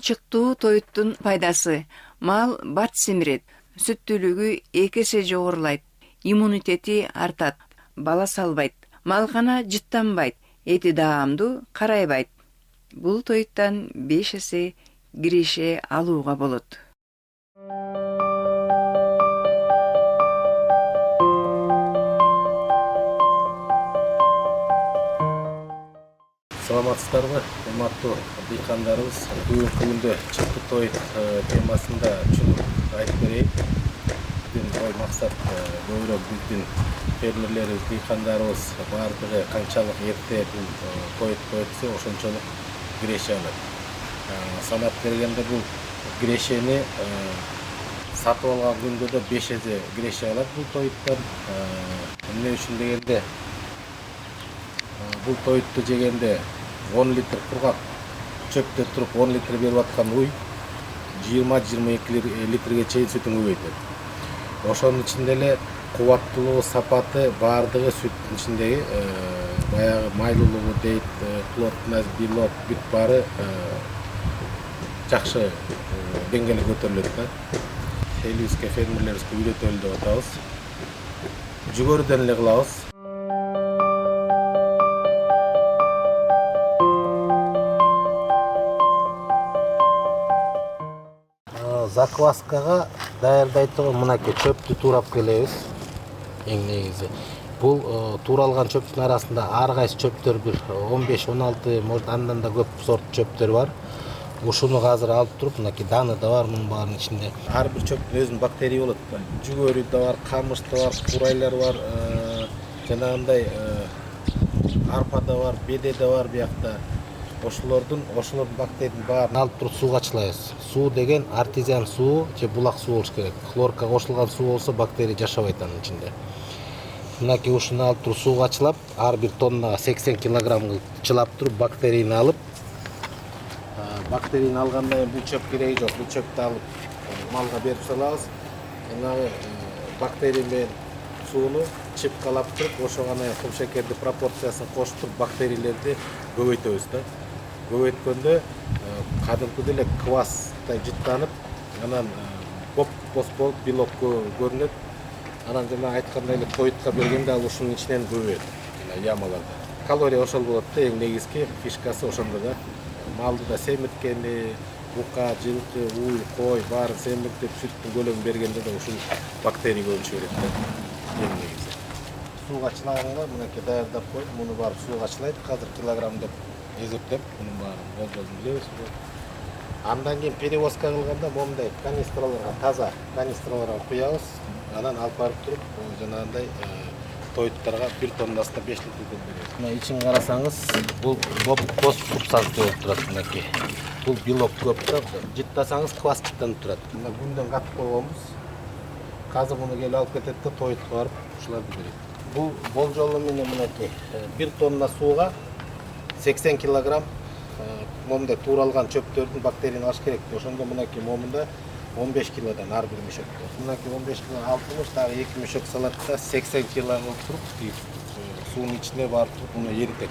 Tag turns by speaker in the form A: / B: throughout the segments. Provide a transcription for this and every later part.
A: Балчыктуу тоюттун пайдасы: мал бат семирет, сүттүүлүгү 2 эсе жогорулайт, иммунитети артат, бала салбайт, малкана жыттанбайт, эти даамдуу карайбайт. Бул тоюттан 5 эсе киреше алууга болот.
B: Саламатсыздарбы, урматтуу дыйкандарыбыз. Бүгүнкү күндө чыпты той темасында чын айтып берейин. Биздин ой максат көбүрөөк биздин фермерлерибиз, дыйкандарыбыз баардыгы канчалык эрте бул тойду тойтса ошончолук киреше алат. Санап бергенде бул кирешени сатып алган күндө да 5 эсе киреше алат бул тоюттан. Эмне үчүн дегенде бул тоютту жегенде 10 литр кургак чөптө туруп 10 литр берип аткан уй 20-22 литрге чейин сүтүн көбөйтөт. Ошонун ичинде эле кубаттуулугу, сапаты баардыгы сүттүн ичиндеги баягы майлуулугу дейт, плотность, белок бүт баары жакшы деңгээлге көтөрүлөт да. Элибизге, фермерлерибизге үйрөтөлү деп атабыз. Жүгөрүдөн эле кылабыз. Закваскага даярдай турган мынакей чөптү туурап келебиз. Эң негизи бул тууралган чөптүн арасында ар кайсы чөптөр бир 15-16, может андан да көп сорт чөптөр бар. Ушуну азыр алып туруп, мынакей даны да бар мунун баарынын ичинде. Ар бир чөптүн өзүнүн бактерия болот. Жүгөрү да бар, камыш да бар, курайлар бар, жанагындай арпа да бар, беде да бар биякта. Ошолордун бактериянын баарын алып туруп сууга чылайбыз. Суу деген артезиан суу же булак суу болуш керек. Хлорка кошулган суу болсо бактерия жашабайт анын ичинде. Мынакей ушуну алып туруп сууга чылап, ар бир тоннага 80 кг чылап туруп бактерияны алып, бактерияны алгандан кийин бул чөп кереги жок. Бул чөптү алып малга берип салабыз. Жанагы бактерия менен сууну чипкалап туруп, ошого гана кум шекерди пропорциясын кошуп туруп бактериялерди көбөйтөбүз да. Көбөйткөндө кадимкидей эле квастай жыттанып, анан боз болуп белок көрүнөт. Анан жана айткандай эле тоютка бергенде ал ушунун ичинен көбөйөт, ямаларда. Калория ошол болот да, эң негизги фишкасы ошондо да. Малды да семирткени, бука, жылкы, уй, кой баарын семиртип, сүттүн көлөмүн бергенде да ушул бактерия көбүнчө берет да. Эң негизи. Сууга чылаганга мынакей даярдап коюп, муну барып сууга чылайт. Азыр килограмм деп эсептеп, мунун баарын болжолун билебиз. Андан кийин перевозка кылганда момундай канистраларга, таза канистраларга куябыз. Анан алып барып туруп, жанагындай тоюттарга 1 тоннасына 5 литрден беребиз. Мына ичин карасаңыз, бул боз субстанция болуп турат мынакей. Бул белок көп да. Жыттасаңыз квас жыттанып турат. Мына күндөн катып койгонбуз. Казыр муну келип алып кетет да, тоютка барып ушуларды берет. Бул болжолу менен мынакей 1 тонна сууга 80 кг момундай тууралган чөптөрдүн бактерияны алыш керек. Ошондо мынакей момунда 15 килодан ар бир мешөктө. Мынакей 15 кило алтымыш, дагы 2 мешөк салат да 80 кило болуп туруп, суунун ичине барып туруп муну эритет.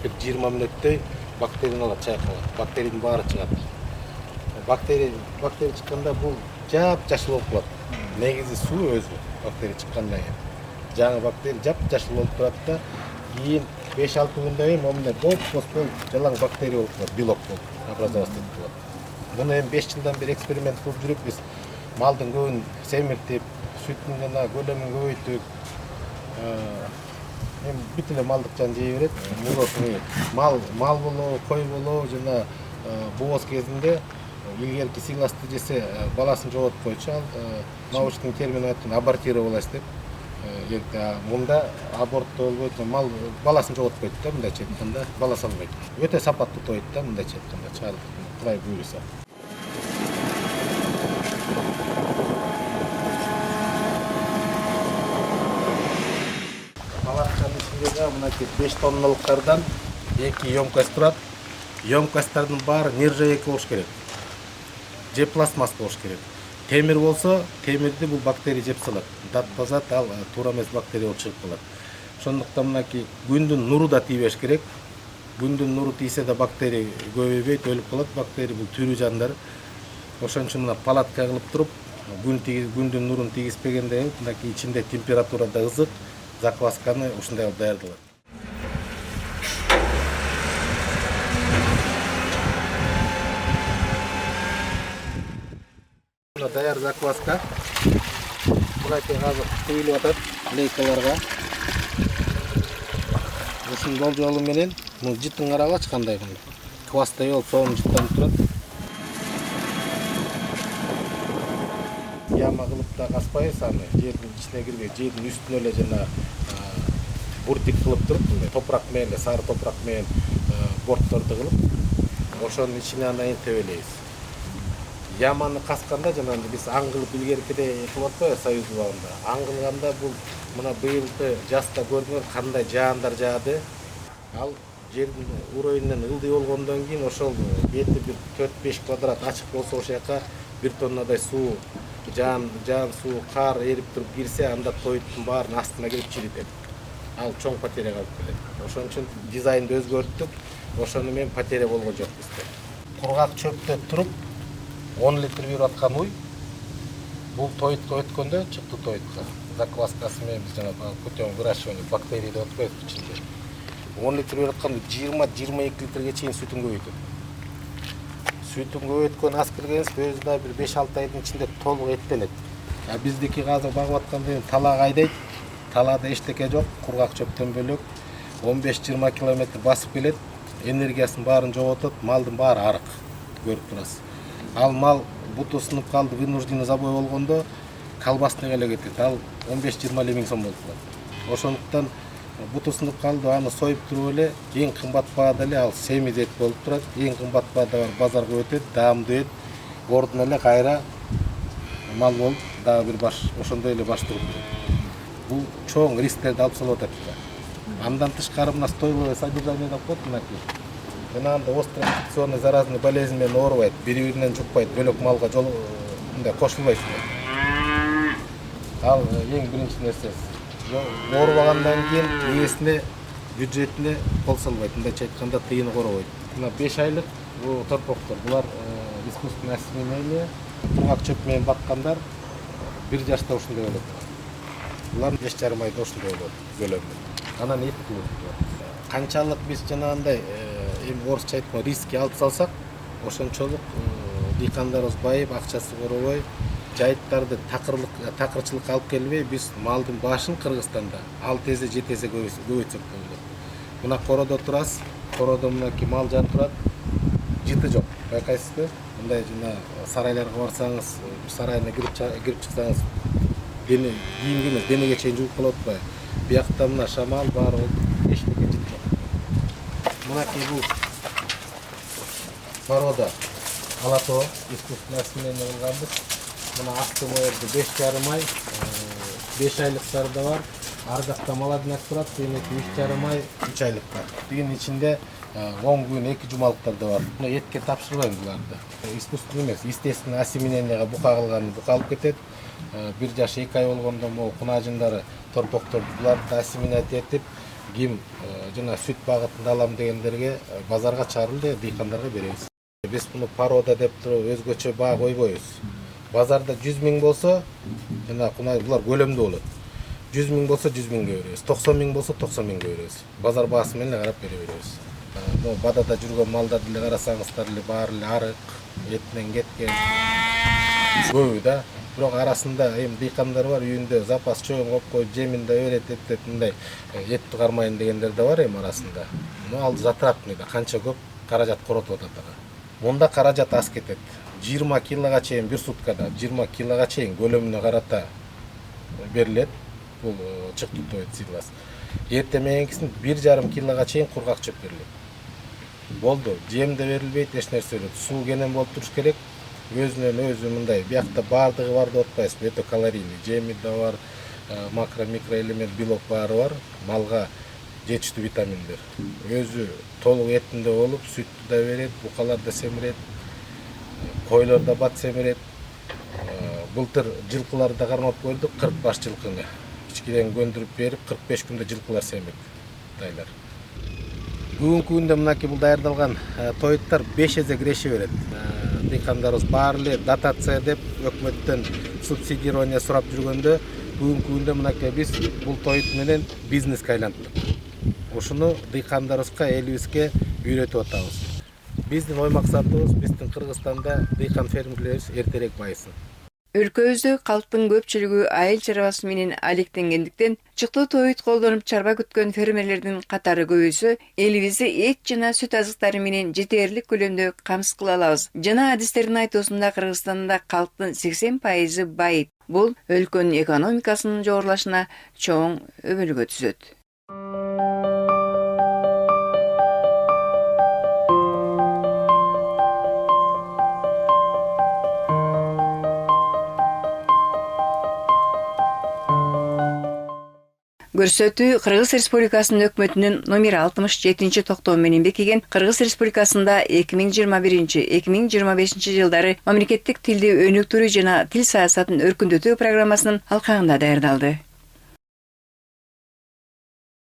B: Бир 20 мүнөттөй бактерияны алат, чайкалат. Бактериянын баары чыгат. Бактерия чыкканда бул жап-жашыл болуп калат. Негизи суу өзү бактерия чыккандан кийин. Жаңы бактерия жап-жашыл болуп турат да, кийин 5-6 күндөн кийин момундай боз жалаң бактерия болуп калат, белок болуп образоваться кылат. Муну эми 5 жылдан бери эксперимент кылып жүрүп, биз малдын көбүн семиртип, сүттүн жана көлөмүн көбөйтүп, эми бүт эле малдык жан жей берет. Мал болобу, кой болобу жана бооз кезинде илгерки сыйласты жесе баласын жоготуп койчу. Ал научный термин айтканда абортировалась деп. Мында абортто болбойт, мал баласын жоготуп койт да, мындайча айтканда, бала салбайт. Өтө сапаттуу тоют да, мындайча айтканда, чыгарып Кудай буйруса. Палатканын ичинде мынакей 5 тонналыктардан 2 емкость турат. Емкосттардын баары нержавейка болуш керек. Же пластмасс болуш керек. Темир болсо, темирди бул бактерия жеп салат. Датпазат, ал туура эмес бактерия болуп чыгып калат. Ошондуктан мынакей күндүн нуру да тийбеш керек. Күндүн нуру тийсе да бактерия көбөйбөйт, өлүп калат. Бактерия бул тирүү жандар. Ошон үчүн мына палатка кылып туруп, күндүн нурун тийгизбегенден кийин мынакей ичинде температурада ызык заквасканы ушундай кылып даярдалат. Мына даяр закваска. Мынакей азыр құйылып атат лейкаларга. Ушун болжолу менен муну жытын карагыч кандай квастай болуп соонун жыттанып турат. Яма кылып да каспайбыз аны, жердин ичине кирбей, жердин үстүнө эле жана буртик кылып туруп, топурак менен, сары топурак менен бортторду кылып, ошонун ичине анан тебелейбиз. Яманы касканда жана биз аң кылып илгеркиде кылып атпайбы Союз убагында. Аң кылганда бул мына быйылкы жазда көрдүңөр кандай жаандар жаады. Ал жердин уровенинен ылдый болгондон кийин ошол бети бир 4-5 квадрат ачык болсо ошол жака 1 тоннадай суу, жаан суу, кар эрип туруп кирсе, анда тоюттун баарын астына кирип чиритет. Ал чоң потеряга алып келет. Ошон үчүн дизайнды өзгөрттүк. Ошону менен потеря болгон жок бизде. Кургак чөптө туруп 10 литр берип аткан уй бул тоютка өткөндө чыкты тоютка. Закваскасы менен биз жана көтөн выращивание бактерия деп атпайбыз ичинде. 10 литр берип аткан 20-22 литрге чейин сүтүн көбөйтөт. Сүтүн көбөйткөн аз келгенбиз өзү да бир 5-6 айдын ичинде толук эттелет. Биздики азыр багып атканда талак айдайт. Талаада эчтеке жок, кургак чөптөн бөлөк 15-20 километр басып келет. Энергиясын баарын жоготот, малдын баары арык көрүп турасыз. Ал мал буту сынып калды, вынужденный забой болгондо колбасный эле кетет. Ал 15-20 миң сом болуп калат. Ошондуктан буту сынып калды, аны союп туруп эле эң кымбат баада эле ал семиз эт болуп турат. Эң кымбат баада бар базарга өтөт, даамдуу эт. Ордуна эле кайра мал болуп дагы бир баш ошондой эле баш туруп турат. Бул чоң рисктерди алып салып атат. Андан тышкары мына стойловое содержание деп коет мынакей. Жанагындай острый инфекционный заразный болезнь менен оорубайт, бири-биринен жукпайт, бөлөк малга мындай кошулбайт. Ал эң биринчи нерсеси. Оорубагандан кийин ээсине, бюджетине кол салбайт, мындайча айтканда тыйыны коробойт. Мына 5 айлык бул торпоктор, булар искусственное осеменение, кургак чөп менен баккандар 1 жашта ушундай болот. Булар 5,5 айда ушундай болот көлөмү. Анан эт кылып. Канчалык биз жанагындай орусча айтканда риски алып салсак, ошончолук дыйкандарыбыз байып, акчасы коробой, жайыттарды такырчылыкка алып келбей, биз малдын башын Кыргызстанда 6 эсе 7 эсе көбөйтсөк болот. Мына коrodо турасыз, коrodо мынакей мал жан турат, жыты жок. Байкайсызбы? Мындай жана сарайларга барсаңыз, сарайына кирип чыксаңыз, кийимге эмес, денеге чейин жууп калып атпайбы? Биякта мына шамал бар болуп, эчтеке жыт жок. Мынакей бул порода алато, искусственное осеменение кылганбыз. Мына асты боерди 5,5 ай, 5 айлыктары да бар. Ар жакта молодняк турат, кийинки 3,5 ай, 3 айлыктар. Бигин ичинде 10 күн 2 жумалыктар да бар. Мына этке тапшырбайм буларды. Искусственный эмес, естественный осеменениеге бука кылган бука алып кетет. 1 жаш 2 ай болгондо могу кунажындары, торпоктор буларды осеменять этип, ким жана сүт багытында алам дегендерге базарга чыгарып эле дыйкандарга беребиз. Биз буну порода деп туруп өзгөчө баа койбойбуз. Базарда 100 миң болсо, жана булар көлөмдүү болот. 100 миң болсо 100 миңге беребиз. 90 миң болсо 90 миңге беребиз. Базар баасы менен эле карап бере беребиз. Могу бадада жүргөн малдарды эле карасаңыздар эле баары эле арык, этинен кеткен. Көбү да. Бирок арасында эми дыйкандар бар, үйүндө запас чоң коюп коюп, жемин да берет, эттеп мындай этти кармайын дегендер да бар эми арасында. Ал затратный да, канча көп каражат коротуп атат ага. Мында каражат аз кетет. 20 килога чейин бир суткада, 20 килога чейин көлөмүнө карата берилет. Бул чыкты тоет сыйлас. Эрте мененкисин 1,5 килога чейин кургак чөп берилет. Болду, жем да берилбейт, эч нерсе берилбейт. Суу кенен болуп туруш керек. Өзүнөн өзү мындай, биякта баардыгы бар деп атпайбыз, өтө калорийный, жеми да бар, макро микроэлемент, белок баары бар, малга жетиштүү витаминдер. Өзү толук этинде болуп, сүттү да берет, букалар да семирет, койлор да бат семирет. Былтыр жылкыларды да кармап көрдүк, 40 баш жылкыны. Кичкиден көндүрүп берип, 45 күндө жылкылар семирди. Тайлар. Бүгүнкү күндө мынакей бул даярдалган тоюттар 5 эсе киреше берет. Дыйкандарыбыз баары эле дотация деп өкмөттөн субсидирование сурап жүргөндө, бүгүнкү күндө мынакей биз бул тоют менен бизнеске айлантык. Ушуну дыйкандарыбызга, элибизге үйрөтүп атабыз. Биздин ой максатыбыз биздин Кыргызстанда дыйкан фермерлерибиз эртерээк байысын.
A: Өлкөбүздө калктын көпчүлүгү айыл чарбасы менен алектенгендиктен чыктуу тоют колдонуп чарба күткөн фермерлердин катары көбөйсө, элибизди эт жана сүт азыктары менен жетерлик көлөмдө камсыз кыла алабыз. Жана адистердин айтуусунда Кыргызстанда калктын 80% байыт. Бул өлкөнүн экономикасынын жогорулашына чоң өбөлгө түзөт. Көрсөтүү Кыргыз Республикасынын өкмөтүнүн номер 67 токтому менен бекиген Кыргыз Республикасында 2021-2025 жылдары мамлекеттик тилди өнүктүрүү жана тил саясатын өркүндөтүү программасынын алкагында даярдалды.